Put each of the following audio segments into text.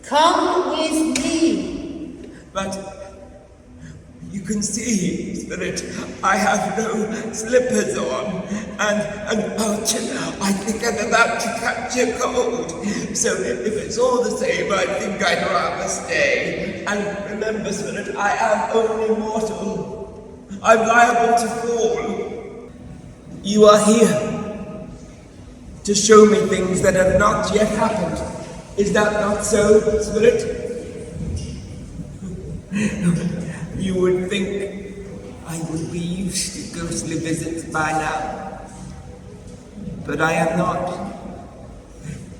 Come with me. But you can see, Spirit, I have no slippers on, and ouch, I think I'm about to catch a cold. So if it's all the same, I think I'd rather stay. And remember, Spirit, I am only mortal. I'm liable to fall. You are here to show me things that have not yet happened. Is that not so, Spirit? You would think I would be used to ghostly visits by now, but I am not.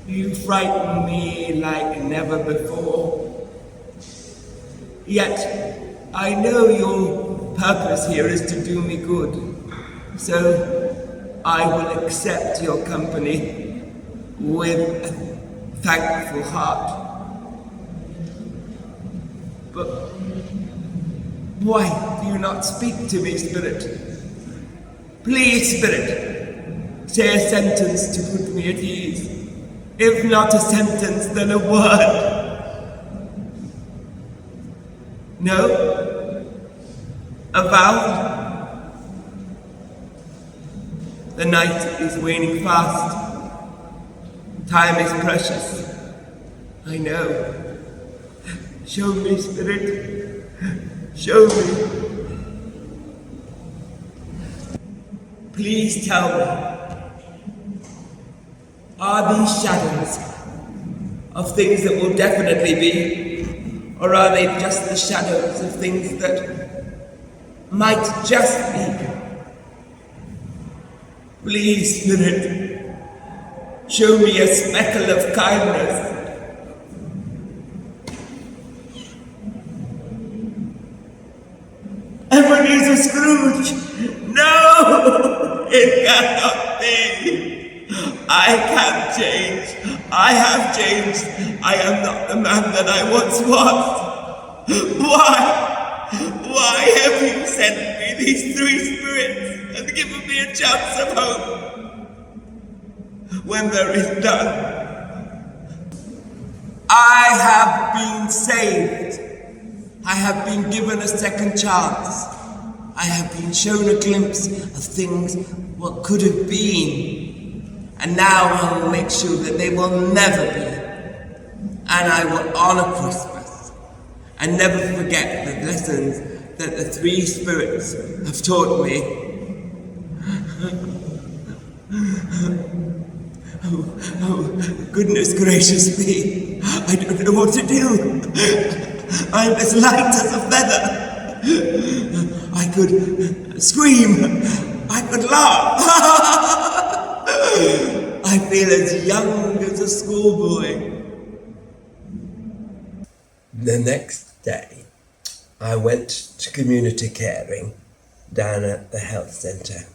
You frighten me like never before. Yet, I know your purpose here is to do me good, so I will accept your company with a thankful heart. But why do you not speak to me, Spirit? Please, Spirit, say a sentence to put me at ease. If not a sentence, then a word. No? A vow? The night is waning fast. Time is precious. I know. Show me, Spirit. Show me. Please tell me, are these shadows of things that will definitely be, or are they just the shadows of things that might just be? Please, Spirit, show me a speckle of kindness. Ebenezer Scrooge! No! It cannot be! I can change. I have changed. I am not the man that I once was. Why? Why have you sent me these three spirits and given me a chance of hope when there is none? I have been saved. I have been given a second chance. I have been shown a glimpse of things what could have been. And now I will make sure that they will never be. And I will honor Christmas and never forget the lessons that the three spirits have taught me. Oh, goodness gracious me. I don't know what to do. I'm as light as a feather. I could scream. I could laugh. I feel as young as a schoolboy. The next day, I went to community caring down at the health centre.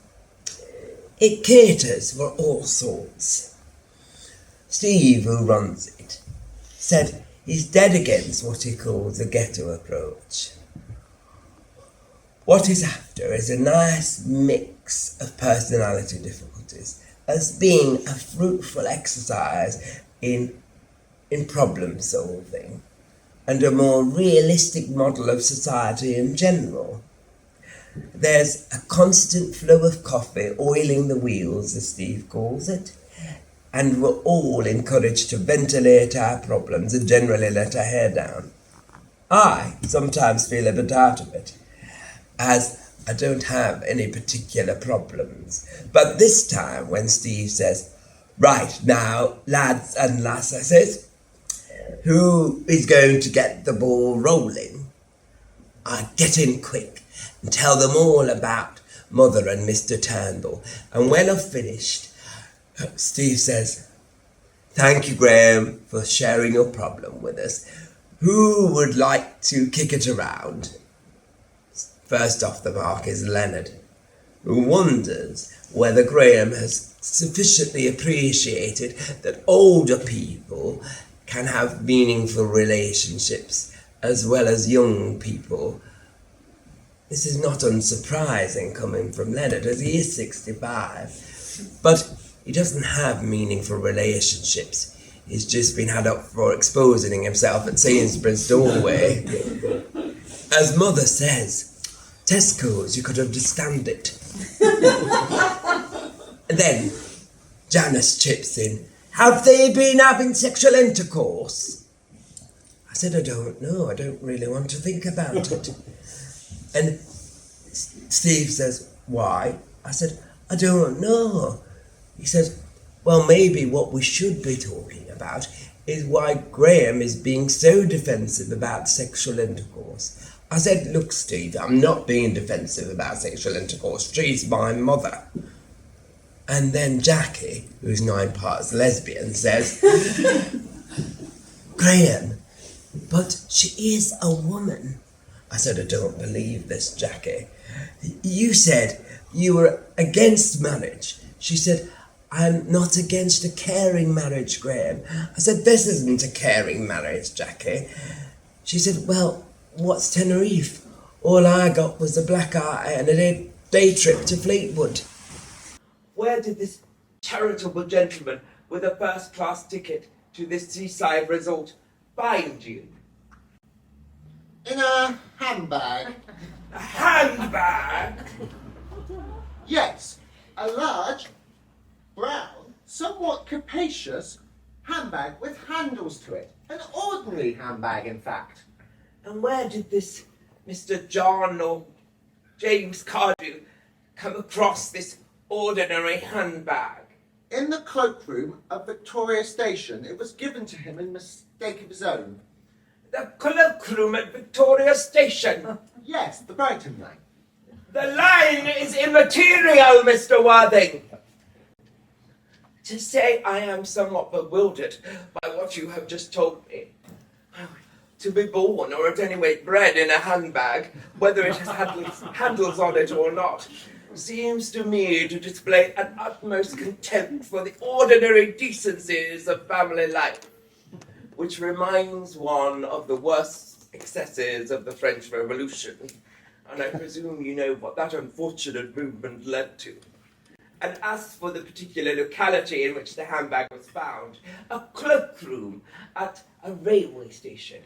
It caters for all sorts. Steve, who runs it, said he's dead against what he calls the ghetto approach. What he's after is a nice mix of personality difficulties as being a fruitful exercise in problem solving and a more realistic model of society in general. There's a constant flow of coffee oiling the wheels, as Steve calls it, and we're all encouraged to ventilate our problems and generally let our hair down. I sometimes feel a bit out of it, as I don't have any particular problems. But this time, when Steve says, "Right, now, lads and lassesses, who is going to get the ball rolling?" I get in quick and tell them all about Mother and Mr. Turnbull. And when I've finished, Steve says, "Thank you, Graham, for sharing your problem with us. Who would like to kick it around?" First off the mark is Leonard, who wonders whether Graham has sufficiently appreciated that older people can have meaningful relationships as well as young people. This is not unsurprising coming from Leonard, as he is 65, but he doesn't have meaningful relationships. he's just been had up for exposing himself at Sainsbury's doorway. As Mother says, Tesco's, you could understand it. And then Janice chips in, have they been having sexual intercourse? I said, I don't know, I don't really want to think about it. And Steve says, why? I said, I don't know. He says, well, maybe what we should be talking about is why Graham is being so defensive about sexual intercourse. I said, look, Steve, I'm not being defensive about sexual intercourse. She's my mother. And then Jackie, who's 9 parts lesbian, says, Graham, but she is a woman. I said, I don't believe this, Jackie. You said you were against marriage. She said, I'm not against a caring marriage, Graham. I said, this isn't a caring marriage, Jackie. She said, well, what's Tenerife? All I got was a black eye and a day trip to Fleetwood. Where did this charitable gentleman with a first-class ticket to this seaside resort find you? In a handbag. A handbag? Yes, a large, brown, somewhat capacious handbag with handles to it. An ordinary handbag, in fact. And where did this Mr. John or James Cardew come across this ordinary handbag? In the cloakroom of Victoria Station, it was given to him in mistake of his own. The cloakroom at Victoria Station. Yes, the Brighton line. The line is immaterial, Mr. Worthing. To say I am somewhat bewildered by what you have just told me. To be born, or at any rate bred in a handbag, whether it has handles on it or not, seems to me to display an utmost contempt for the ordinary decencies of family life, which reminds one of the worst excesses of the French Revolution, and I presume you know what that unfortunate movement led to. And as for the particular locality in which the handbag was found, a cloakroom at a railway station,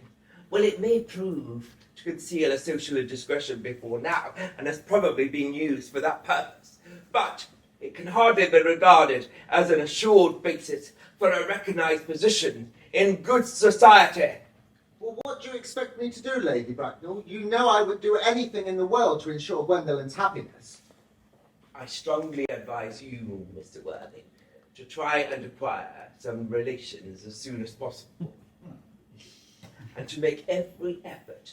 well, it may prove to conceal a social indiscretion before now, and has probably been used for that purpose. But it can hardly be regarded as an assured basis for a recognised position in good society. Well, what do you expect me to do, Lady Bracknell? You know I would do anything in the world to ensure Gwendolyn's happiness. I strongly advise you, Mr. Worthing, to try and acquire some relations as soon as possible, and to make every effort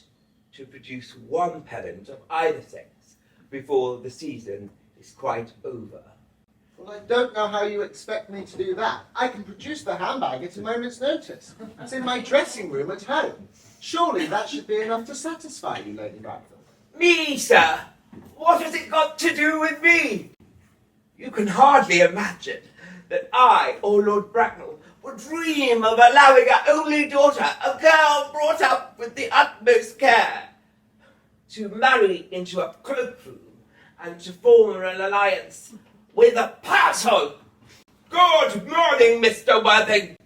to produce one parent of either sex before the season is quite over. Well, I don't know how you expect me to do that. I can produce the handbag at a moment's notice. It's in my dressing room at home. Surely that should be enough to satisfy you, Lady Bracknell. Me, sir? What has it got to do with me? You can hardly imagine that I, or Lord Bracknell, would dream of allowing our only daughter, a girl brought up with the utmost care, to marry into a cloakroom and to form an alliance with a parcel. Good morning, Mr. Worthing.